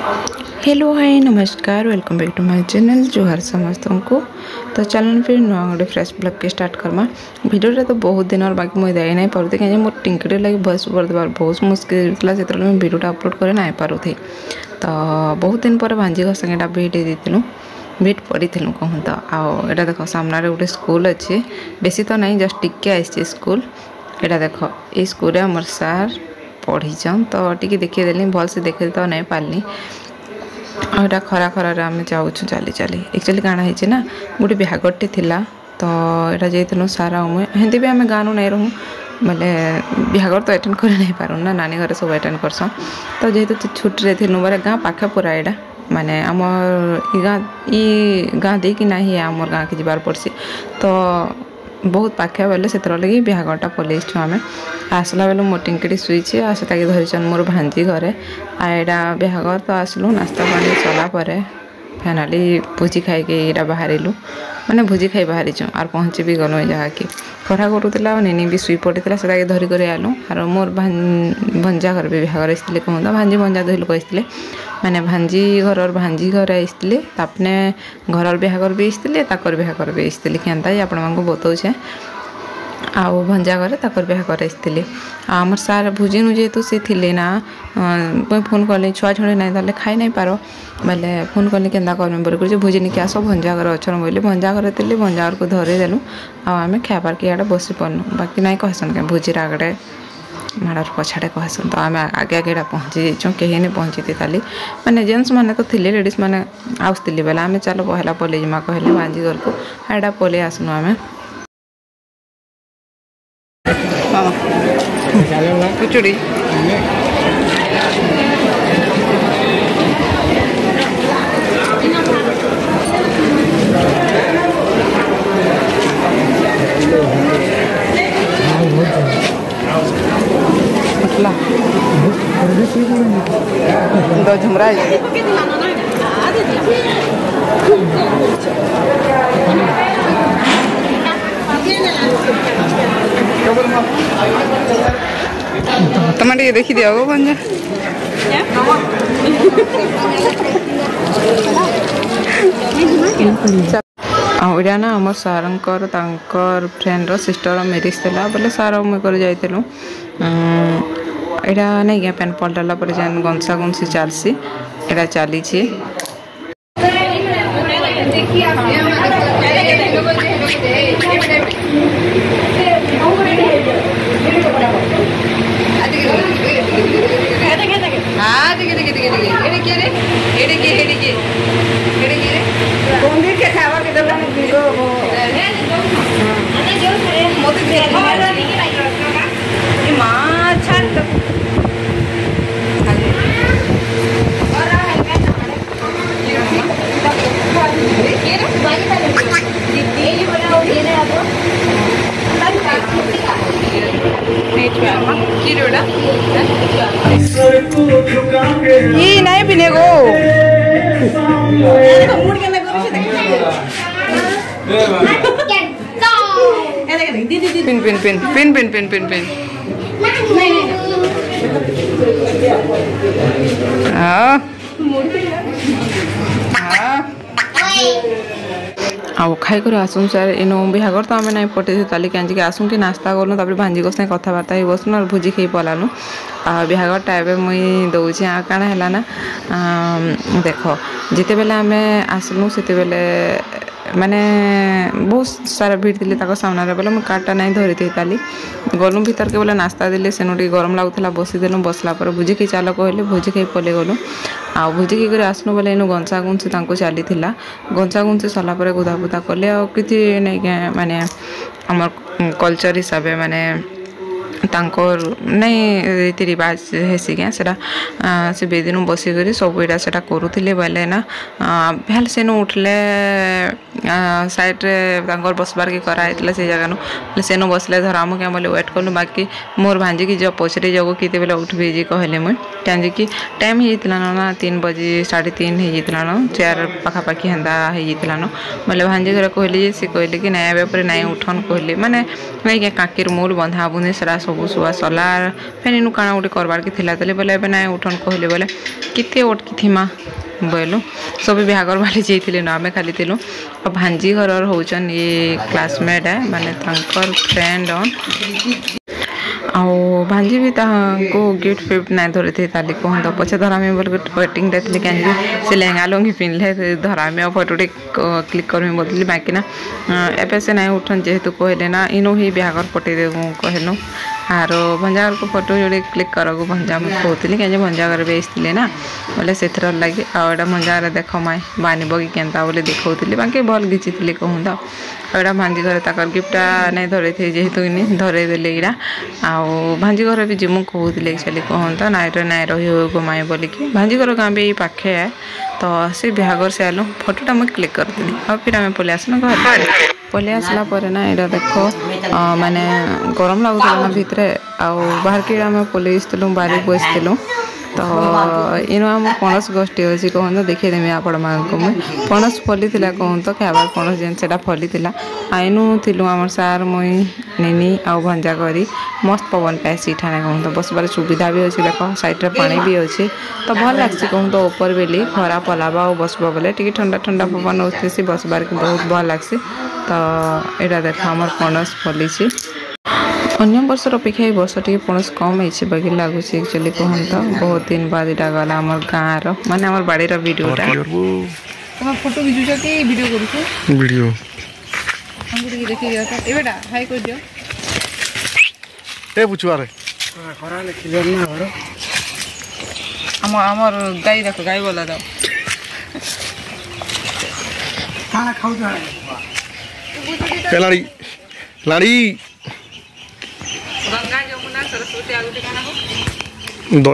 Hello hi नमस्कार welcome back to my channel जोहार समस्त को। तो चलन फिर नुआ गोटे फ्रेश ब्लॉग के स्टार्ट करमा। वीडियोटा तो बहुत दिन और बाकी मुझे दे नहीं पार्थे कहीं मोर टिंकटे लगे भॉइस ओवर देवार बहुत मुश्किल होता से मुझे वीडियोटा अपलोड कर नहीं पारुथी। तो बहुत दिन पर भांजी संगे भेट देलु भेट पड़ी कहूँ। तो आउ एटा देख सामने गोटे स्कूल अच्छे बेसी तो नहीं जस्ट टिके आई स्कूल। एटा देख ये स्कूल आमर सार पढ़ीचन तो टी देखीदेली भल से देखे तो नहीं पार्ली। आटा खरा खरार आम जाऊँ चली चली एक्चुअली काଣା ହେଇଛି ना गोटे बिहागटे थिला तो यहाँ जाइलु सारा मुझे हेंती भी आम गाँव नहीं रहूँ बोले बिहागर तो अटेंड कर नहीं पारूँ ना नानी घर सब अटेंड करसन। तो जेहेतु छुट्टी थी बोले गाँ पाखे पूरा यहाँ माने आमर गाँ देकी ना ही आमर गाँ के जबार पड़सी तो बहुत पाखे बोले से लगे बिहागरटा पलि आम आसला बेलू मो टिंकटी शुईचे आसे धरीचन मोर भांजी घरे आईटा बिहागर तो आसलु नास्ता पानी चला फाइनाली भोजी खाई बाहरलु माने भोजी खाई बाहरीचु आर पहुँची भी गलु जहाँ कि खरा करूला निनी भी शुई पड़ा से धरिक आलु आर मोर भंजा घर भी बिहागर आसते कहूँ भांजी भंजा दुई लोक आसते माने भांजी घर आसते तापने घर बिहागर भी आसते ताकर बिहागर भी आसते क्या आपण बताऊे आउ भंजा घरे ताकर बिहागर आसते आमर सार भोजी जेहेतु सी थी ना मुझे फोन कली छुआ छुड़ी ना ताले खाई नहीं पार बोले फोन कली के बोल कर भोजी निके आस भंजा घर अच्छन बोली भंजा घर थी भंजा घर को धरीदेलु आम खाबार कि इे बसी पड़नु बाकी ना कहसन क्या भोजीर आगड़े माड़ पछाड़े कहसन। तो आम आगे आगे पहुँची जाइछुं कहीं नहीं पहुँची थी ताली माने जेन्ट्स मैंने तो थे लेडीज मैंने आसती बेले आम चलो पहला पलि जिमा कहले भांजी घर को एटा पलि आसनु आम कुचुड़ी दो झुमरा तुम देखी दिया गो भंजा आईटा ना आम सारंकर फ्रेंड सिस्टर मेरीज थी बोले सार मुझे जाइलु यहाँ नहीं क्या पेन पलटाला पर जान गंसा गंसी चलसी यहाँ चली ये नहीं पीने को pin pin pin pin pin pin pin pin खाई कर आसुन सार इनो बिहागर तो आम नहीं पटे ताली कहीं आसुन कि नास्ता करूँ तापर भांजी को साथ कथबार्ता ही बसन और भोजी खाई पलानु बिहागर टाइम मुई दौची काण है ना देख जिते बेले आम आसलु से बेले माने बहुत सारा भीड़ थी सामने बोले मुझे कार्डटा नहीं धरी थी ताली गलु भीतर के बोले नास्ता देले सेनु टी गरम लगुला बसीदेलु बसला पर भोजी खाई चाल कहले भोजी खाई पलि गलु आ भोजी खाई आसनु बोले इन गंसा गुंसी चली गंसा गुंसी सरला गुदा बुदा कले कि नहीं माने आम कल्चर हिसाब माने तांकर नहीं रीति रिवाज हेसी क्या से बेदिन बसिक सब इटा से करूले बोले ना भल से उठले साइड्रे बसबार की कराई से जगह सेनु बसले धर आम क्या बोले वेट कलु बाकी मोर भांजी की जब पचरे जगह किते बेले उठबी जी कहले मुझे कहीं कि टाइम होता ना 3 बजे 3:30 होता न 4 पाखापाखि हेन्दा होता न बोले भांजी घर कहली सी कहले कि नाई पर नाई उठन कहले माने नहीं क्या काकीर मूल बंधा बुंदी सरा सब शुआ सरला फेन इनू काଣା गोटे करबार के थिला तले बोले एबे ना उठन कहले बोले किते ओटकी थिमा बोलू सब बिहागर वाले जाइए ना आम खाली थिलु भांजी घर होचन ये क्लासमेट है माने तांकर फ्रेंड ऑन आउ भांजी भी को गिफ्ट फिफ्ट ना धरी थे ताली कहता पचे धरामी बोल वेटिंग रे थी कहीं से लहंगा लुंगी पिंधले धरामी और फोटो क्लिक करमी बोलती बाकी ना एबे से ना उठन जेहेतु कहले ना इनो ही बिहागर पटे देबू कहलु आर भंजागर को फोटो जोड़े क्लिक कर भंजा मुझे कहती कहीं भंजागर भी आसते ना बोले से लगे आटा भंजागर देख माए बानब कि केन्ता बोले देखा बाकी भल घिची कहता आटा भांजी घर तक गिफ्टा नहीं धरे थे जेहेतु इन धरेदेले इरा आउ भांजी घर भी जिमु कहते एक्चुअली कहता नाइट नाई रही हो माए बोलिकी भांजी घर गाँ भी पाखे है तो से बिहागर से आलु फोटोटा मुझे क्लिक करती और फिर आम पलि आसन घर पलि आसला ना यहाँ देख माने गरम लगुला ना भितर आउ बाहर के आम पलि बारी बसलु तो इनो आम पणस गोष्ठी अच्छी कहते देखीदेमी आपण मुझे पणस फली कहूँ तो खाबार पणस जेन से फली आईनु थिलु आम सार मुई निनी आउ भंजा करी मस्त पवन पाए सीठाने कहूँ तो बसबार सुविधा भी अच्छी देख साइड पानी भी अच्छी तो भल लगे कहूँ तो ऊपर बेली खरा पलाबा और बसबा बोले टी ठंडा ठंडा पवन होती बसबार के बहुत भल लगे तो यहाँ देख आम पणस फली अन्य वर्ष अपेक्षा ये वर्ष टी पणस कम है बाकी लगुच एक्चुअली कहूँ तो बहुत दिन बाद यहाँ गला आम गाँव माने आम बाड़ी वीडियोटा तुम फोटो खिचुच कि वीडियो करूँ वीडियो हमको देखिए एबेटा हाय कर दियो ए पुछुआरे खरा ले क्लियर ना घर हमर गाय देखो गाय बोला दो खाना खाऊ जा लाड़ी लाड़ी गंगा जमुना सरस्वती आगुटे काना हो